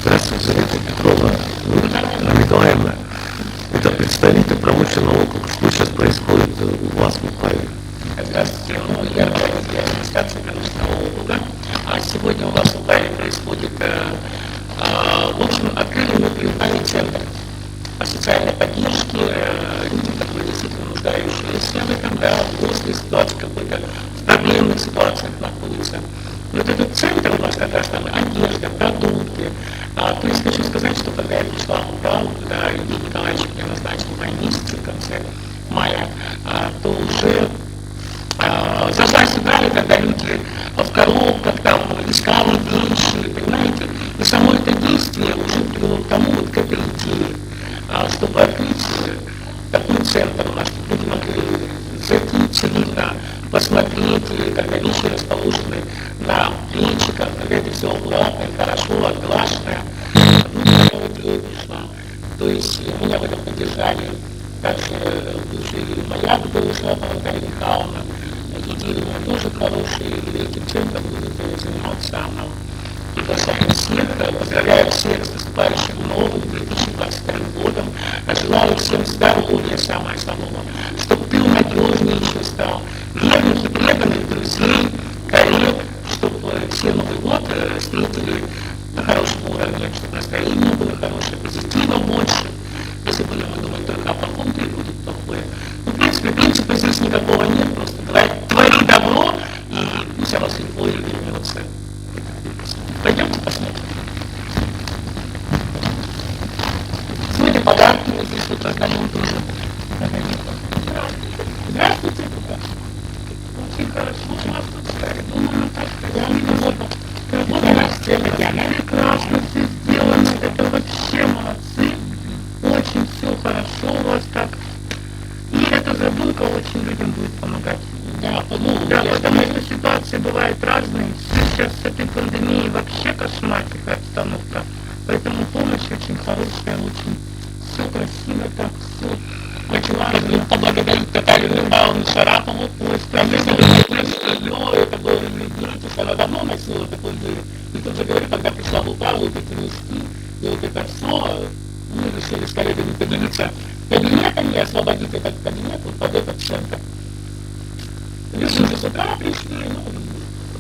Здравствуйте, Елизавета Петрова, Анна Николаевна. Это представитель промышленного округа. Что сейчас происходит у вас в Уфае? Здравствуйте, я руководитель администрации промышленного округа. А сегодня у вас в Уфае происходит, в общем, открытый мобильный центр по социальной поддержке людям, которые действительно нуждающиеся в этом, да, после ситуации какой-то, в проблемных ситуациях находятся. Вот этот центр у нас как раз там одежда, продукты. То есть хочу сказать, что когда я пришла в Уфу, когда Евгений Николаевич меня назначил в мае месяце, в конце мая, то уже зашла сюда, когда люди в коробках там искали вещи, понимаете, и само это действие уже привело к тому, вот к этой идее, чтобы открыть такой центр у нас, чтобы люди могли зайти цивильно, посмотреть, когда вещи расположены на плечиках, когда это все аккуратно, хорошо, отглажено. Ну, такая вот идея пришла. То есть меня в этом поддержали также бывшая моя бывшая Наталья Михайловна. Идея у меня тоже хорошая, и этим центром будет заниматься она. И поэтому всех поздравляю всех с наступающим новым 2022 годом. Желаю всем здоровья, самое основное, чтобы ты надежнее стал, верных и преданных друзей, коллег, чтобы все Новый год встретили на хорошем уровне, чтобы настроение было хорошее, позитива больше. Если будем мы думать только о плохом, то и будет плохое. Ну, в принципе, принципа здесь никакого нет, просто твори добро, и пусть оно с легко вернется. Пойдемте посмотрим. Сегодня подарки вот здесь вот раздаем тоже. Здравствуйте. Очень хорошо у вас тут стоит. Думаю, так, я не могу. Прекрасно все сделано. Это вообще молодцы. Очень все хорошо у вас так. И эта задумка очень людям будет помогать. Да, потому что ситуации бывают разные. Сейчас с этой пандемией вообще кошмар, какая обстановка. Поэтому помощь очень хорошая, очень все красиво, так все. Очень важно поблагодарить Наталью Михайловну Шарапову. Если вы не это было видите, она давно носила такой идею. И тут же говорю, когда пришла в Уфу, вот это нести, и вот это все, мы решили с коллегами поделиться кабинетом и освободить этот кабинет вот под этот центр. Люди с утра пришли,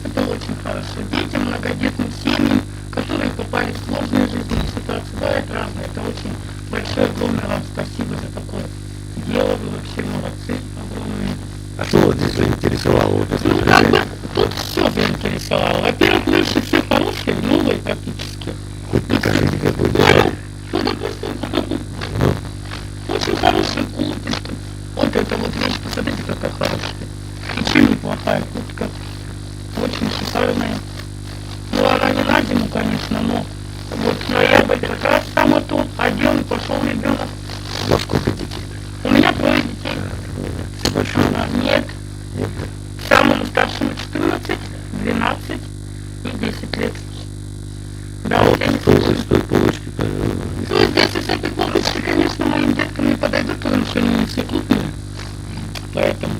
это очень хорошо. Детям, многодетным семьям, которые попали в сложные жизненные ситуации, бывают разные. Это очень большое, огромное вам спасибо за такое дело. Вы вообще молодцы, огромные. А что вас здесь заинтересовало? Вот, ну, как бы, тут все заинтересовало. Во-первых, наши все хорошие, новые практически. Хоть покажите, какой дело. Ну, допустим, очень хорошая курточка. Вот это вот вещь, посмотрите, какая хорошая. Ничем неплохая куртка. Очень шикарная. Ну, она не на зиму, конечно, но вот ноябрь как раз само то, одел и пошел ребенок. У вас сколько детей? У меня 3 детей. Все большие? Нет. Нет. Самому старшему 14, 12 и 10 лет. Да, вот я не что из той полочки-то? Ну, здесь из этой полочки, конечно, моим деткам не подойдут, потому что они институтные. Поэтому.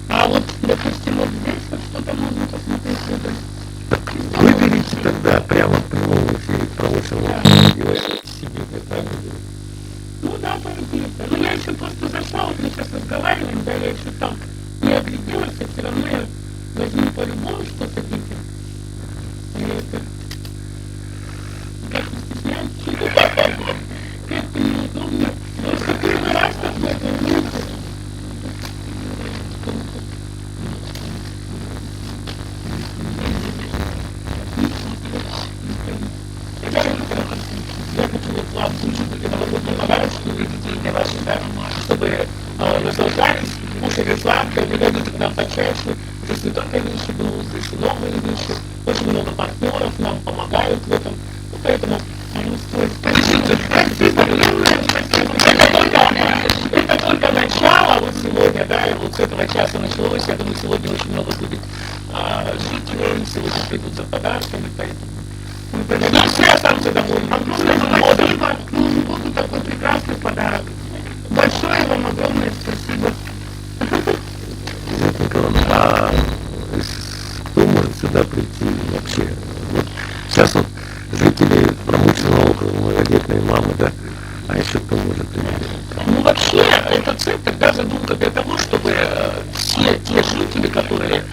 А вот, допустим, вот здесь вот что-то можно посмотреть. Так выберите тогда прямо в прямом эфире промышленного округа себе, правильно? Ну да, по идее. Ну я еще просто зашла, вот мы сейчас разговариваем, да, я еще там не огляделась, а все равно я возьму по-любому что-то детям. И это... Как не стесняюсь? Это неудобно. Просто первый раз так в этом нет. Я хочу вот вам слушать для новогоднего подарок, что вы детей для ваших, да, чтобы наслаждались, кушали сладкое, приходите к нам почаще. Здесь не только вещи будут, здесь и новые вещи. Очень много партнеров нам помогают в этом. Поэтому стоит спасибо. Спасибо. Это только начало вот сегодня, да, и вот с этого часа началось. Я думаю, сегодня очень много будет жителей, сегодня придут за подарками, поэтому я все останутся довольны. Спасибо. Такой прекрасный подарок. Большое вам прийти вообще. Вот сейчас вот жители промышленного округа, многодетные мамы, да, а еще кто может Ну вообще, этот центр даже задумка для того, чтобы все те жители, которые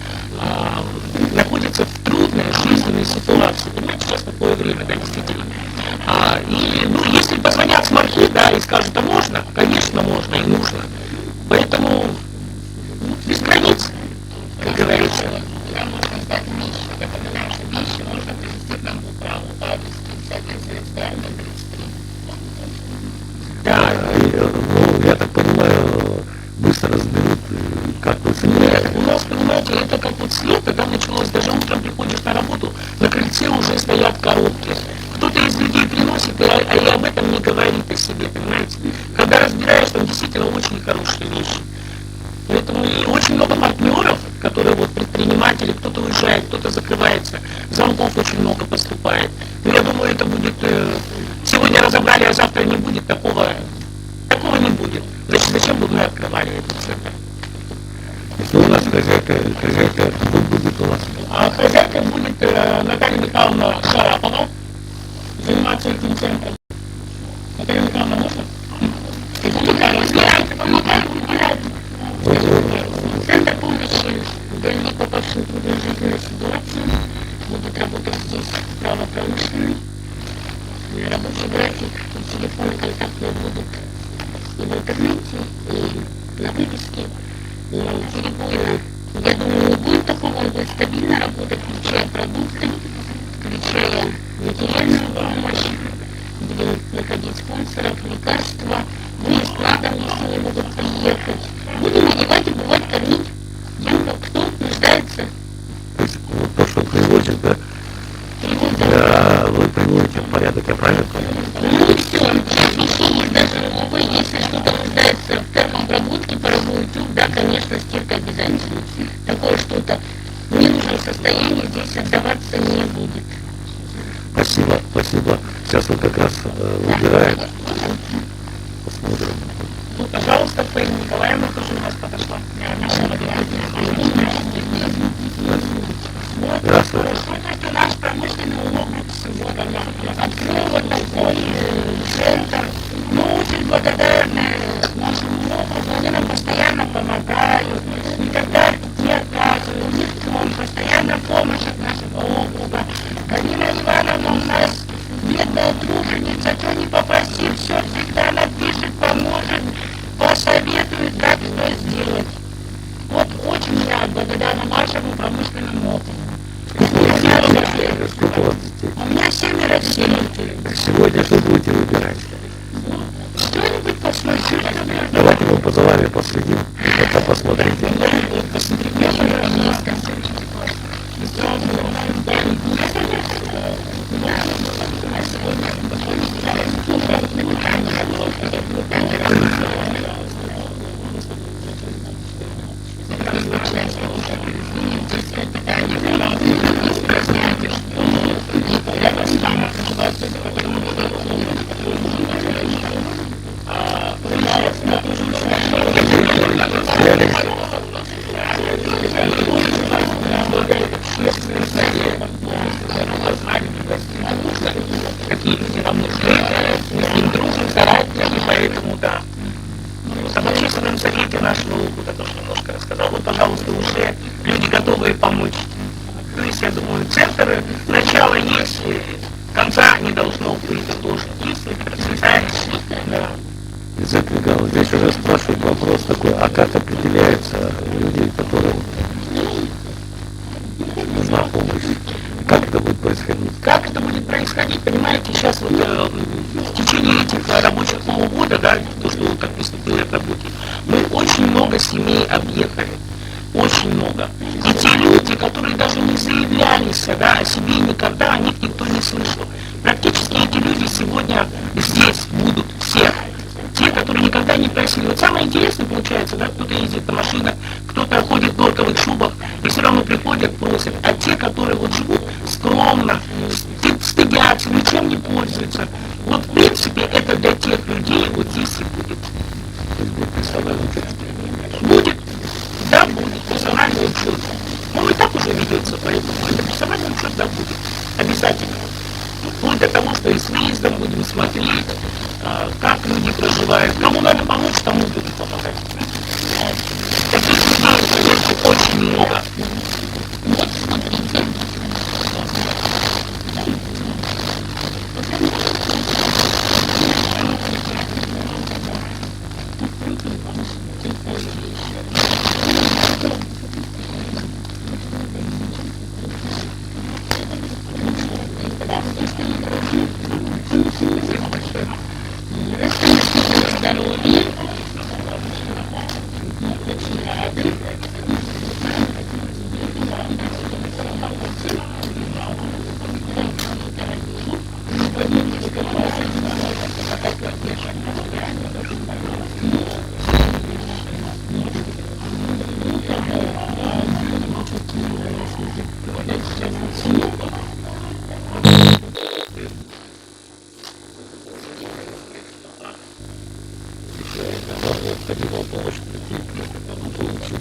находятся в трудной жизненной ситуации, понимаете, сейчас такое время, да, действительно. И, ну, если позвонят смарки, да, и скажут, а можно, конечно, можно и нужно. Поэтому ну, без границ, как говорится. Да, ну, я так понимаю, быстро разберут, как вы нет, у нас, понимаете, это как вот слет, когда началось, даже утром приходишь на работу, на крыльце уже стоят коробки. Кто-то из людей приносит, и об этом не говорит о себе, понимаете. Когда разбираешь, там действительно очень хорошие вещи. Поэтому и очень много партнеров, которые вот предприниматели, кто-то уезжает, кто-то закрывается, звонков очень много поступает. Но я думаю, это будет, сегодня разобрали, а завтра не будет такого не будет. Значит, зачем бы мы открывали этот центр? Если у нас хозяйка будет у нас. А хозяйка будет Наталья Михайловна Шарапова заниматься этим центром. Наталья Михайловна, можно? Центр помощи больным попавшим в трудную жизненную ситуацию будет работать здесь право-промышленный. Рабочий график и телефоны контактные будут и в интернете, и на вывеске, и телефона. Я думаю, не будет такого, он будет стабильно работать, включая продукты, включая материальную помощь, будем находить спонсоров, лекарства, мы складом, если не могут приехать. Будем одевать и бывать кормить тем, кто нуждается. То есть вот то, что привозят, да? Вы принимаете в порядок, я правильно понял? Ну и все, часть вещей есть даже новые, если что-то нуждается в термообработке, паровой утюг, да, конечно, стирка обязательно. Такое что-то в ненужном состоянии здесь отдаваться не будет. Спасибо, спасибо. Сейчас он как раз выбирает. Посмотрим. Ну, пожалуйста, Фаина Николаевна тоже у нас подошла. Здравствуйте. Это наш промышленный округ сегодня. Открыл вот такой центр. Мы очень благодарны нашему округу. Они нам постоянно помогают. Никогда не отказывают. Ни в чем. Постоянно помощь от нашего округа. Галина Ивановна у нас бедная труженица. Что не попроси, все всегда напишет, поможет, посоветует, как что сделать. Вот очень я благодарна нашему промышленному округу. Сколько у вас детей? У меня 7 детей. Сегодня что будете выбирать? Что-нибудь посмотрите. Давайте мы за вами последим и пока посмотрите. Какие люди вам нужны, им дружно стараются, поэтому да. В общественном совете нашего округа тоже немножко рассказал, вот, пожалуйста, уже люди готовы помочь. То есть, я думаю, центр, начало есть, конца не должно быть, должен есть, процветающий, да. Изак Михайлович, здесь уже спрашивают вопрос такой, а как определяется людей, которым нужна помощь? Как это будет происходить? Как это будет происходить, понимаете, сейчас вот в течение этих рабочих полугода, да, то, что вот так приступило к работе, мы очень много семей объехали, очень много. И те люди, которые даже не заявлялись, да, о себе никогда, о них никто не слышал. Практически эти люди сегодня здесь будут все. Те, которые никогда не просили. Вот самое интересное получается, да, кто-то ездит на машинах, кто-то ходит в норковых шубах, и все равно приходят, просят. А те, которые вот живут скромно, стыдятся, ничем не пользуются. Вот, в принципе, это для тех людей вот здесь и будет. Будет. Да, будет. Персональный учет. Ну, и так уже ведется, поэтому это персональный как люди проживают, кому надо помочь, тому будут помогать. Таких людей, конечно, очень много. Вот, смотрите. Необходима помощь прийти, получить.